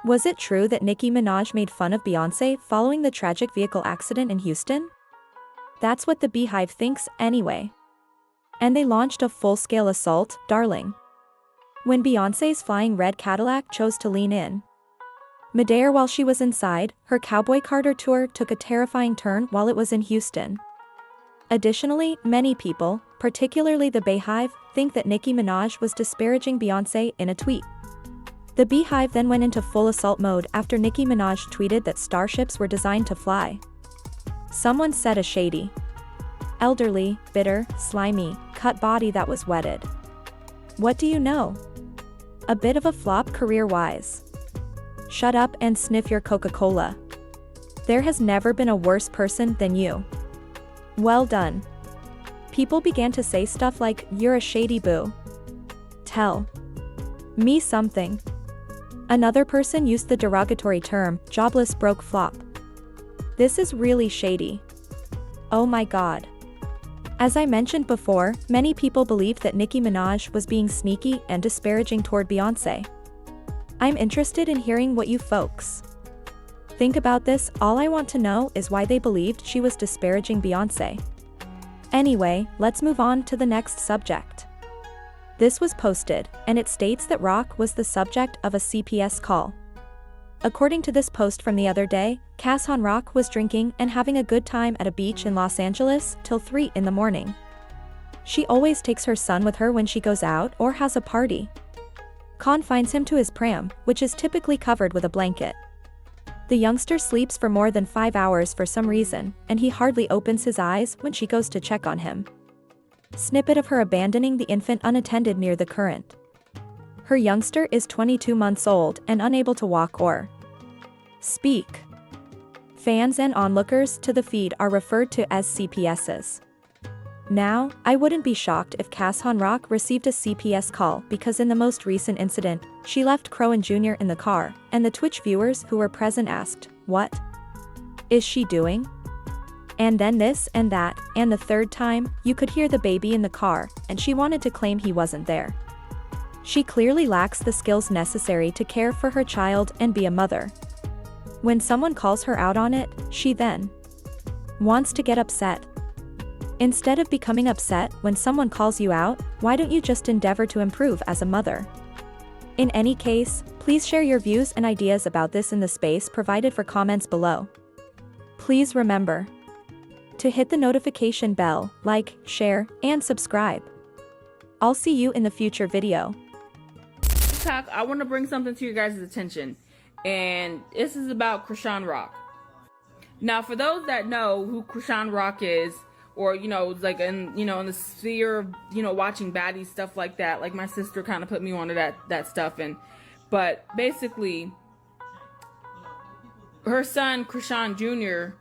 Was it true that Nicki Minaj made fun of Beyoncé following the tragic vehicle accident in Houston? That's what the Beehive thinks anyway. And they launched a full-scale assault, darling. When Beyoncé's flying red Cadillac chose to lean in midair while she was inside, her Cowboy Carter tour took a terrifying turn while it was in Houston. Additionally, many people, particularly the Beehive, think that Nicki Minaj was disparaging Beyoncé in a tweet. The Beehive then went into full assault mode after Nicki Minaj tweeted that starships were designed to fly. Someone said a shady, elderly, bitter, slimy, cut body that was wetted. What do you know? A bit of a flop career-wise. Shut up and sniff your Coca-Cola. There has never been a worse person than you. Well done. People began to say stuff like, "You're a shady boo. Tell me something." Another person used the derogatory term, jobless broke flop. This is really shady. Oh my god. As I mentioned before, many people believed that Nicki Minaj was being sneaky and disparaging toward Beyoncé. I'm interested in hearing what you folks think about this. All I want to know is why they believed she was disparaging Beyoncé. Anyway, let's move on to the next subject. This was posted, and it states that Rock was the subject of a CPS call. According to this post from the other day, Chrisean Rock was drinking and having a good time at a beach in Los Angeles till 3 in the morning. She always takes her son with her when she goes out or has a party. Khan finds him to his pram, which is typically covered with a blanket. The youngster sleeps for more than 5 hours for some reason, and he hardly opens his eyes when she goes to check on him. Snippet of her abandoning the infant unattended near the current. Her youngster is 22 months old and unable to walk or speak. Fans and onlookers to the feed are referred to as CPSs. Now, I wouldn't be shocked if Chrisean Rock received a CPS call because in the most recent incident, she left Chrisean Jr. in the car, and the Twitch viewers who were present asked, "What is she doing?" And then this and that, and the third time, you could hear the baby in the car, and she wanted to claim he wasn't there. She clearly lacks the skills necessary to care for her child and be a mother. When someone calls her out on it, she then wants to get upset. Instead of becoming upset when someone calls you out, why don't you just endeavor to improve as a mother? In any case, please share your views and ideas about this in the space provided for comments below. Please remember to hit the notification bell, like, share, and subscribe. I'll see you in the future video. I want to bring something to your guys' attention, and this is about Chrisean Rock. Now, for those that know who Chrisean Rock is, or, like in the sphere of, watching baddies, stuff like that, like my sister kind of put me onto that stuff, but basically, her son, Chrisean Jr.,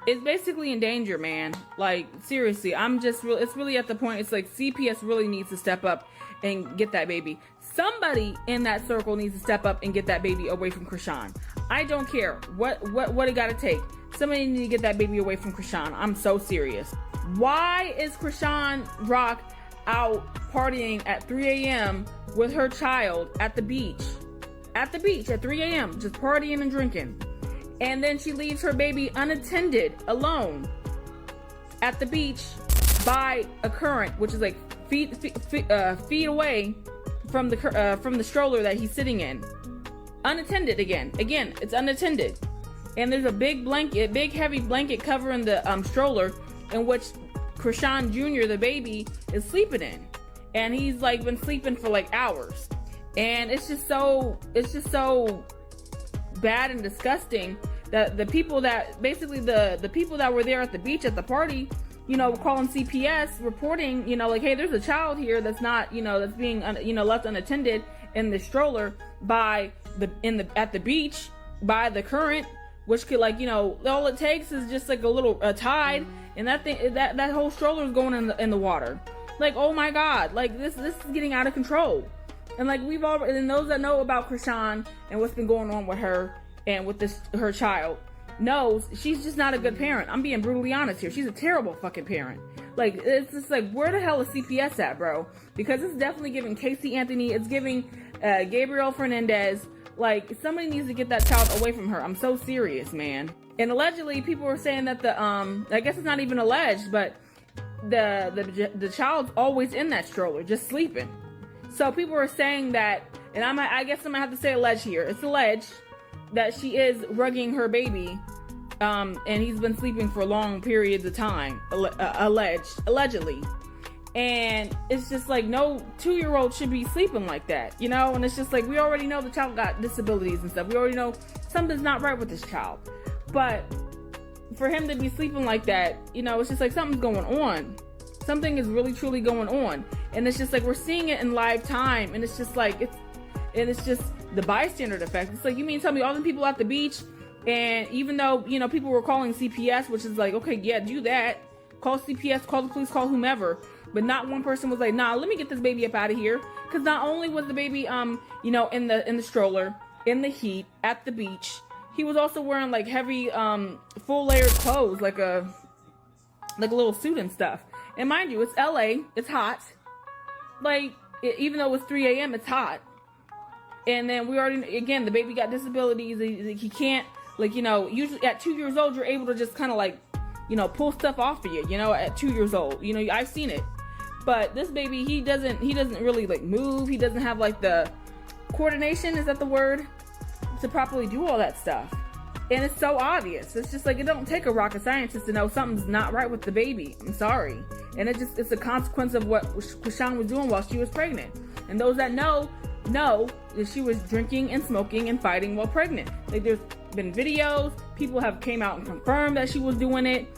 is basically in danger, man. Like, seriously, it's really at the point, it's like CPS really needs to step up and get that baby. Somebody in that circle needs to step up and get that baby away from Chrisean. I don't care what it gotta take. Somebody needs to get that baby away from Chrisean. I'm so serious. Why is Chrisean Rock out partying at 3 a.m. with her child at the beach? At the beach at 3 a.m. just partying and drinking. And then she leaves her baby unattended, alone, at the beach by a current, which is like feet away from the stroller that he's sitting in. Unattended again. Again, it's unattended. And there's a big heavy blanket covering the stroller, in which Chrisean Jr., the baby, is sleeping in. And he's like been sleeping for like hours. And it's just so bad and disgusting that the people that basically the people that were there at the beach at the party, calling CPS, reporting, like, hey, there's a child here that's not, that's being left unattended in the stroller at the beach by the current, which could, like, all it takes is just like a tide, and that whole stroller is going in the water. Like, oh my god, like this is getting out of control. And like and those that know about Chrisean and what's been going on with her and with her child knows she's just not a good parent. I'm being brutally honest here. She's a terrible fucking parent. Like, it's just like, where the hell is CPS at, bro? Because it's definitely giving Casey Anthony, it's giving Gabriel Fernandez, Like, somebody needs to get that child away from her. I'm so serious, man. And allegedly, people were saying that I guess it's not even alleged, but the child's always in that stroller, just sleeping. So people are saying that, and I guess I'm gonna have to say alleged here. It's alleged that she is rugging her baby, and he's been sleeping for long periods of time, allegedly. And it's just like, no 2-year-old should be sleeping like that, you know? And it's just like, we already know the child got disabilities and stuff. We already know something's not right with this child. But for him to be sleeping like that, you know, it's just like something's going on. Something is really truly going on. And it's just like, we're seeing it in live time. And it's just like, it's just the bystander effect. It's like, you mean tell me all the people at the beach, and even though, you know, people were calling CPS, which is like, okay, yeah, do that. Call CPS, call the police, call whomever. But not one person was like, nah, let me get this baby up out of here. Because not only was the baby, you know, in the stroller, in the heat, at the beach, he was also wearing like heavy, full layered clothes, like a little suit and stuff. And mind you, it's LA, it's hot. Like, even though it's 3 a.m., it's hot. And then we already, again, the baby got disabilities. He can't, like, you know, usually at 2 years old, you're able to just kind of like, you know, pull stuff off of you know, at 2 years old. You know, I've seen it. But this baby, he doesn't really like move. He doesn't have like the coordination, is that the word? To properly do all that stuff. And it's so obvious. It's just like, it don't take a rocket scientist to know something's not right with the baby. I'm sorry. And it's a consequence of what Chrisean was doing while she was pregnant. And those that know that she was drinking and smoking and fighting while pregnant. Like, there's been videos, people have came out and confirmed that she was doing it.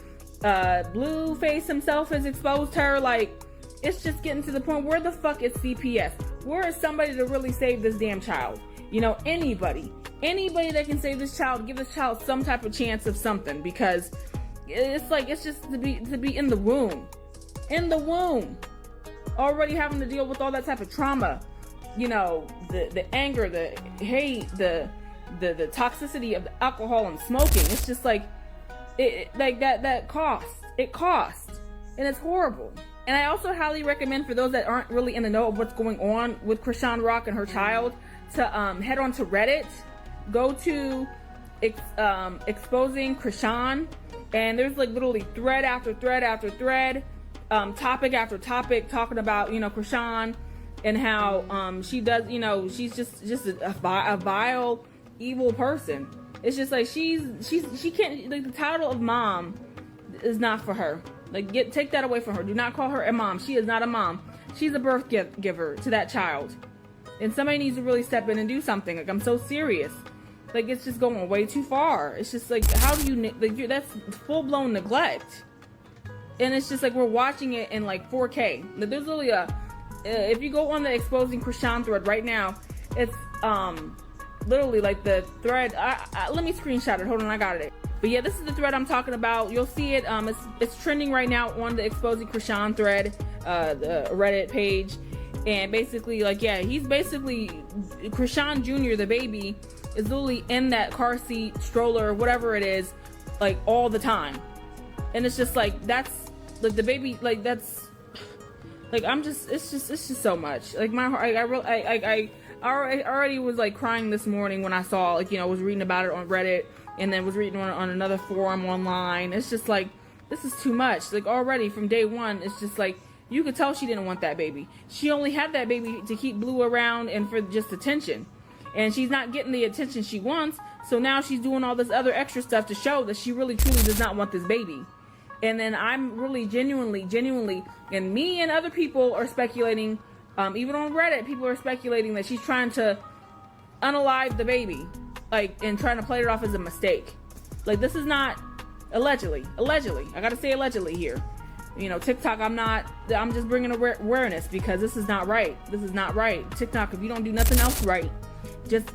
Blueface himself has exposed her. Like, it's just getting to the point, where the fuck is CPS? Where is somebody to really save this damn child? You know, anybody that can save this child, give this child some type of chance of something, because it's like, it's just to be in the womb, already having to deal with all that type of trauma, you know, the anger, the hate, the toxicity of the alcohol and smoking. It's just like, that costs, and it's horrible. And I also highly recommend, for those that aren't really in the know of what's going on with Chrisean Rock and her child, to head on to Reddit, go to exposing Chrisean, and there's like literally thread after thread after thread, topic after topic, talking about, you know, Chrisean and how she does, you know, she's just a vile, evil person. It's just like, she can't, like, the title of mom is not for her. Like, take that away from her. Do not call her a mom. She is not a mom. She's a birth giver to that child. And somebody needs to really step in and do something. Like, I'm so serious. Like, it's just going way too far. It's just like, how do you, like, that's full-blown neglect. And it's just like, we're watching it in like 4K. Like, there's literally if you go on the Exposing Chrisean thread right now, it's literally like the thread. Let me screenshot it. Hold on, I got it. But yeah, this is the thread I'm talking about. You'll see it. It's trending right now on the Exposing Chrisean thread, the Reddit page. And basically, like, yeah, he's basically, Chrisean Jr., the baby, is literally in that car seat, stroller, whatever it is, like, all the time. And it's just like, that's, like, the baby, like, that's, like, it's just so much. Like, my heart, I already was, like, crying this morning when I saw, like, you know, I was reading about it on Reddit, and then was reading on another forum online. It's just like, this is too much. Like, already from day one, it's just like, you could tell she didn't want that baby. She only had that baby to keep Blue around and for just attention. And she's not getting the attention she wants, so now she's doing all this other extra stuff to show that she really truly does not want this baby. And then I'm really genuinely, and me and other people are speculating, even on Reddit, people are speculating that she's trying to unalive the baby, like, and trying to play it off as a mistake. Like, this is not, allegedly, I gotta say allegedly here. You know, TikTok, I'm just bringing awareness, because this is not right. TikTok, if you don't do nothing else right, just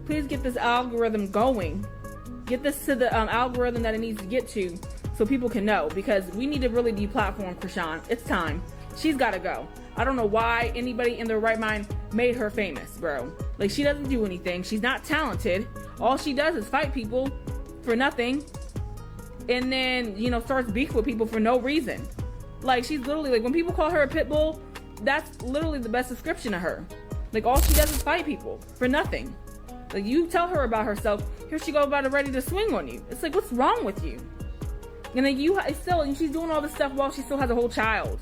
please get this algorithm going. Get this to the algorithm that it needs to get to, so people can know, because we need to really deplatform Chrisean. It's time. She's got to go. I don't know why anybody in their right mind made her famous, bro. Like, she doesn't do anything. She's not talented. All she does is fight people for nothing. And then, you know, starts beef with people for no reason. Like, she's literally, like, when people call her a pit bull, that's literally the best description of her. Like, all she does is fight people for nothing. Like, you tell her about herself, here she go about it, ready to swing on you. It's like, what's wrong with you? And then she's doing all this stuff while she still has a whole child.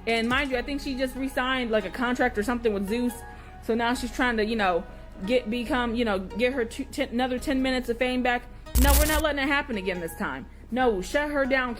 And mind you, I think she just re-signed like a contract or something with Zeus. So now she's trying to, get her another 10 minutes of fame back. No, we're not letting it happen again this time. No, shut her down.